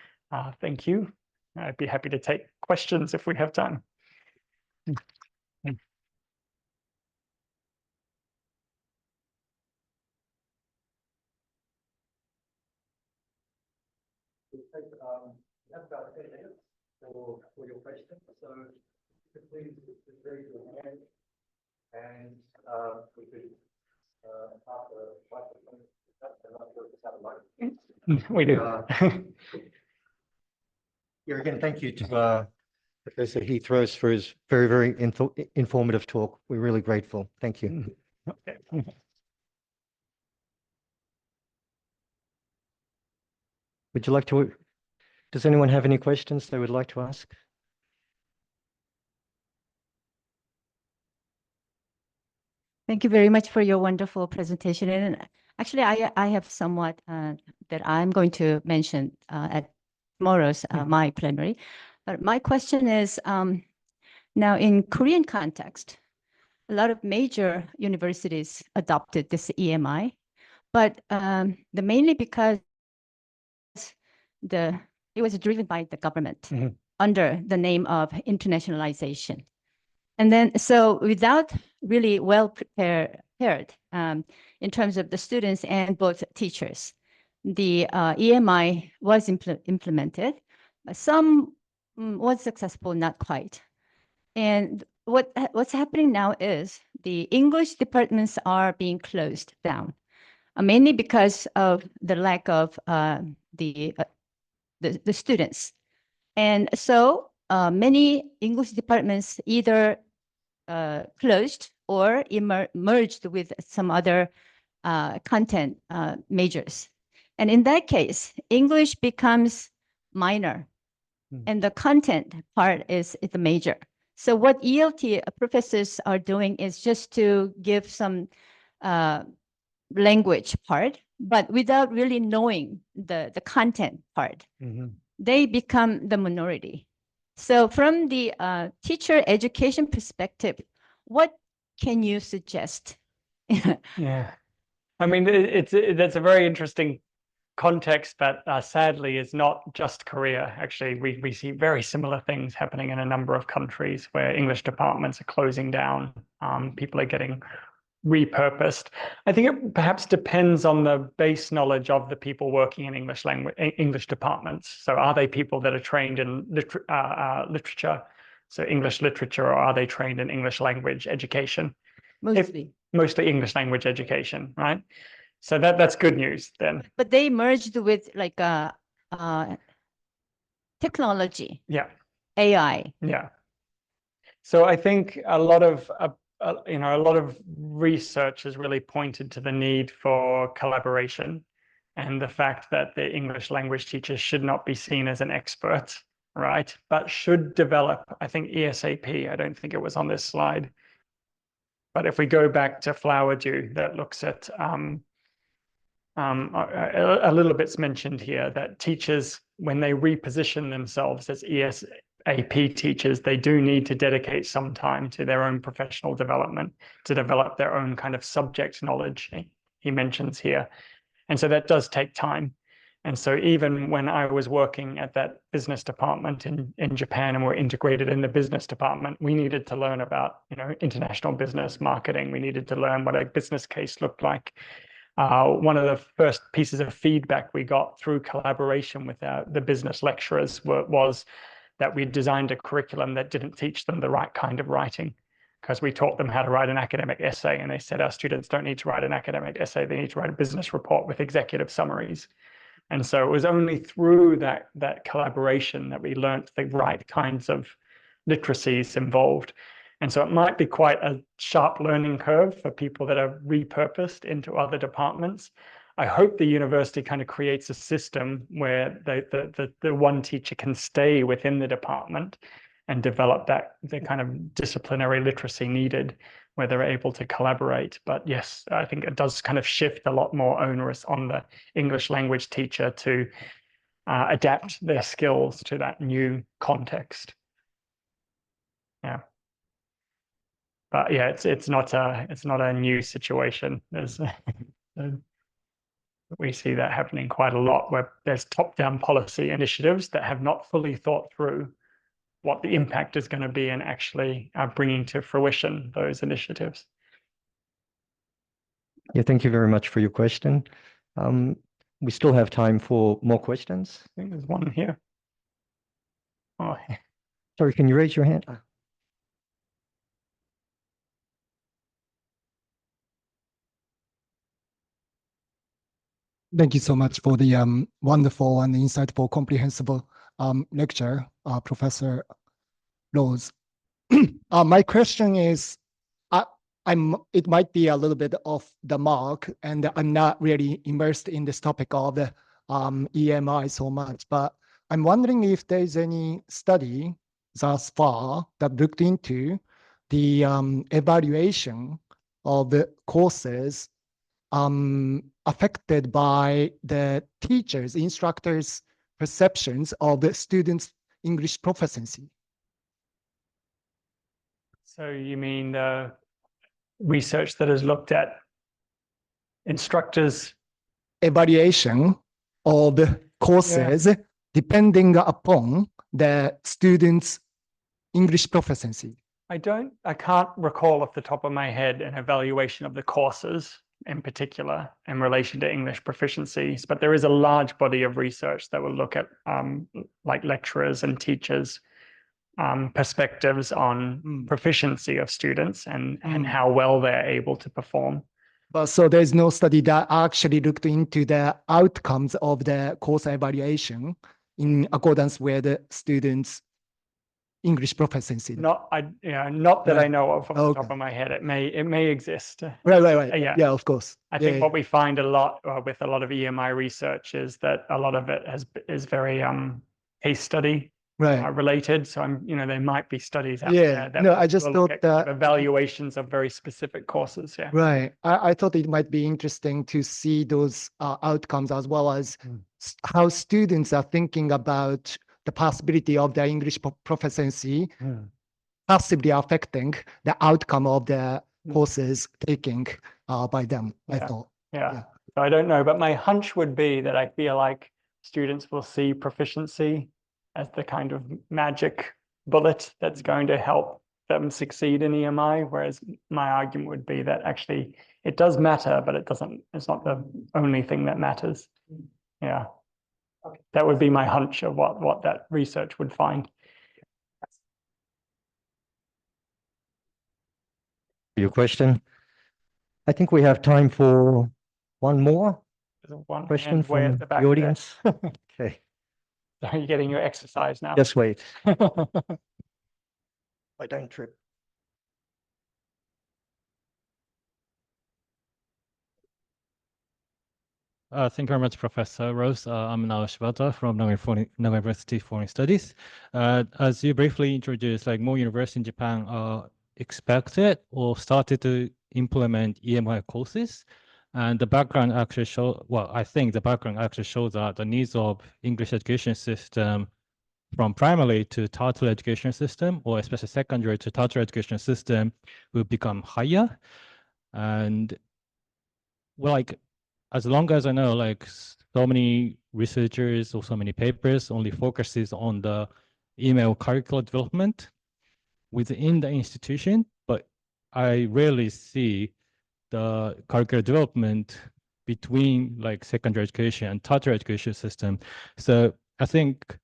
Thank you. I'd be happy to take questions if we have time. We have about 10 minutes for your questions, so please raise your hand and we could pass the microphone. I'm not sure if it's have a microphone. We do. Here again, thank you to Professor Heath Rose for his very, very informative talk. We're really grateful. Thank you. Okay. Would you like to, does anyone have any questions they would like to ask? Thank you very much for your wonderful presentation. And actually, I have somewhat that I'm going to mention at tomorrow's my plenary. But my question is, now in Korean context, a lot of major universities adopted this EMI, but mainly because it was driven by the government under the name of internationalization. And then, so without really well prepared in terms of the students and both teachers, the EMI was implemented. Some was successful, not quite. And what's happening now is the English departments are being closed down, mainly because of the lack of the students. And so many English departments either closed or merged with some other content majors. And in that case, English becomes minor and the content part is the major. So what ELT professors are doing is just to give some language part, but without really knowing the content part. They become the minority. So from the teacher education perspective, what can you suggest? Yeah, I mean, that's a very interesting context, but sadly is not just Korea. Actually, we see very similar things happening in a number of countries where English departments are closing down. People are getting repurposed. I think it perhaps depends on the base knowledge of the people working in English departments. So are they people that are trained in literature, so English literature, or are they trained in English language education? Mostly English language education, right? So that's good news then. But they merged with like technology. Yeah. AI. Yeah. So I think a lot of research has really pointed to the need for collaboration and the fact that the English language teachers should not be seen as an expert, right? But should develop, I think ESAP, I don't think it was on this slide. But if we go back to Flowerdew, that looks at a little bit's mentioned here that teachers, when they reposition themselves as ESAP teachers, they do need to dedicate some time to their own professional development, to develop their own kind of subject knowledge, he mentions here. And so that does take time. And so even when I was working at that business department in Japan and we're integrated in the business department, we needed to learn about, international business marketing. We needed to learn what a business case looked like. One of the first pieces of feedback we got through collaboration with the business lecturers was that we designed a curriculum that didn't teach them the right kind of writing, because we taught them how to write an academic essay, and they said our students don't need to write an academic essay, they need to write a business report with executive summaries. And so it was only through that collaboration that we learned the right kinds of literacies involved. And so it might be quite a sharp learning curve for people that are repurposed into other departments. I hope the university kind of creates a system where the one teacher can stay within the department and develop the kind of disciplinary literacy needed, where they're able to collaborate. But yes, I think it does kind of shift a lot more onerous on the English language teacher to adapt their skills to that new context. Yeah. But yeah, it's not a new situation. We see that happening quite a lot, where there's top-down policy initiatives that have not fully thought through what the impact is going to be and actually bringing to fruition those initiatives. Yeah, thank you very much for your question. We still have time for more questions. I think there's one here. Oh, Sorry, can you raise your hand? Thank you so much for the wonderful and insightful, comprehensible lecture, Professor Rose. My question is, it might be a little bit off the mark, and I'm not really immersed in this topic of the EMI so much, but I'm wondering if there's any study thus far that looked into the evaluation of the courses affected by the teachers, instructors' perceptions of the students' English proficiency. so you mean the research that has looked at instructors' evaluation of the courses depending upon the students' English proficiency? I can't recall off the top of my head an evaluation of the courses in particular in relation to English proficiencies, but there is a large body of research that will look at like lecturers and teachers' perspectives on proficiency of students and how well they're able to perform. But so there's no study that actually looked into the outcomes of the course evaluation in accordance with the students' English proficiency. Not that I know of off the top of my head. It may exist. Right. Yeah. Yeah, of course. I think what we find a lot with a lot of EMI research is that a lot of it is very case study related. So there might be studies out there that I just thought that evaluations of very specific courses. Yeah. Right. I thought it might be interesting to see those outcomes, as well as how students are thinking about the possibility of their English proficiency possibly affecting the outcome of the courses taking by them, I thought. Yeah. So I don't know, but my hunch would be that I feel like students will see proficiency as the kind of magic bullet that's going to help them succeed in EMI, whereas my argument would be that actually it does matter, but it's not the only thing that matters. Yeah. Okay. That would be my hunch of what that research would find. Your question. I think we have time for one more question from the audience. Okay. So you're getting your exercise now. Just wait. I don't trip. Thank you very much, Professor Rose. I'm Nao Shibata from Nagoya University Foreign Studies. As you briefly introduced, like more universities in Japan are expected or started to implement EMI courses. And the background actually I think the background actually shows that the needs of English education system from primary to tertiary education system, or especially secondary to tertiary education system, will become higher. And as long as I know, so many researchers or so many papers only focuses on the email curricular development within the institution, but I rarely see the curricular development between like secondary education and tertiary education system. So I think,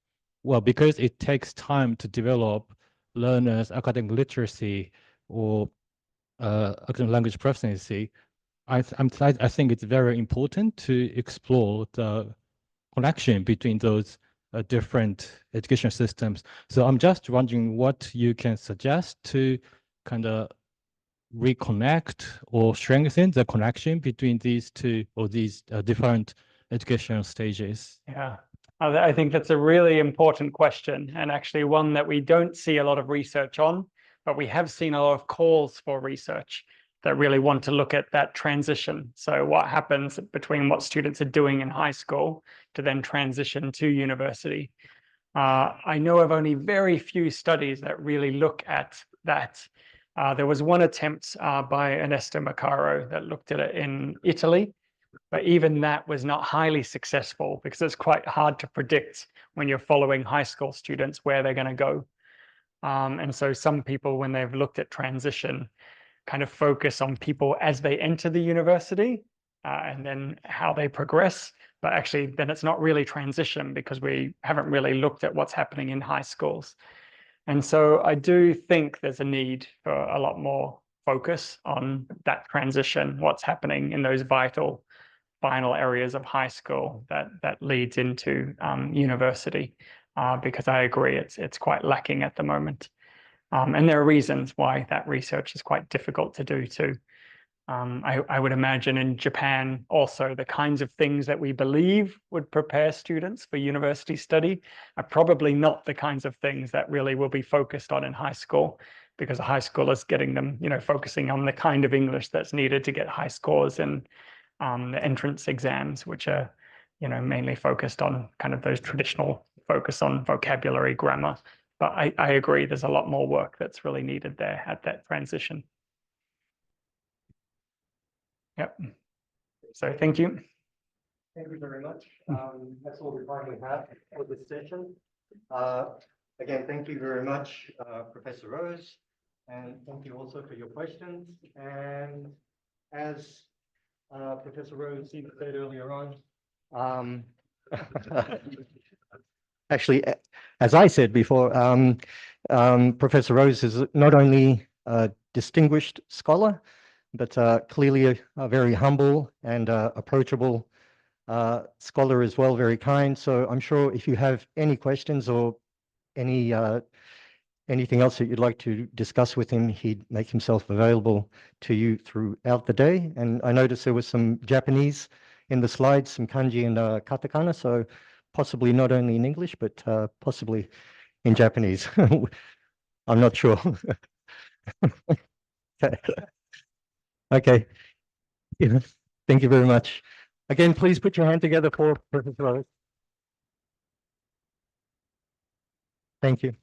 well, because it takes time to develop learners' academic literacy or academic language proficiency, I think it's very important to explore the connection between those different education systems. So I'm just wondering what you can suggest to kind of reconnect or strengthen the connection between these two or these different educational stages. Yeah, I think that's a really important question, and actually one that we don't see a lot of research on, but we have seen a lot of calls for research that really want to look at that transition. So what happens between what students are doing in high school to then transition to university. I know of only very few studies that really look at that. There was one attempt by Ernesto Maccaro that looked at it in Italy, but even that was not highly successful because it's quite hard to predict when you're following high school students where they're going to go. And so some people, when they've looked at transition, kind of focus on people as they enter the university and then how they progress. But actually, then it's not really transition because we haven't really looked at what's happening in high schools. And so I do think there's a need for a lot more focus on that transition, what's happening in those vital final areas of high school that leads into university, because I agree it's quite lacking at the moment. And there are reasons why that research is quite difficult to do too. I would imagine in Japan also the kinds of things that we believe would prepare students for university study are probably not the kinds of things that really will be focused on in high school, because high school is getting them, focusing on the kind of English that's needed to get high scores in the entrance exams, which are, mainly focused on kind of those traditional focus on vocabulary, grammar. But I agree, there's a lot more work that's really needed there at that transition. Yep. So thank you. Thank you very much. That's all the time we have for this session. Again, thank you very much, Professor Rose, and thank you also for your questions. And as Professor Rose said earlier on, actually, as I said before, Professor Rose is not only a distinguished scholar, but clearly a very humble and approachable scholar as well, very kind. So I'm sure if you have any questions or anything else that you'd like to discuss with him, he'd make himself available to you throughout the day. And I noticed there was some Japanese in the slides, some kanji and katakana, so possibly not only in English, but possibly in Japanese. I'm not sure. Okay. Yeah. Thank you very much. Again, please put your hand together for Professor Rose. Thank you.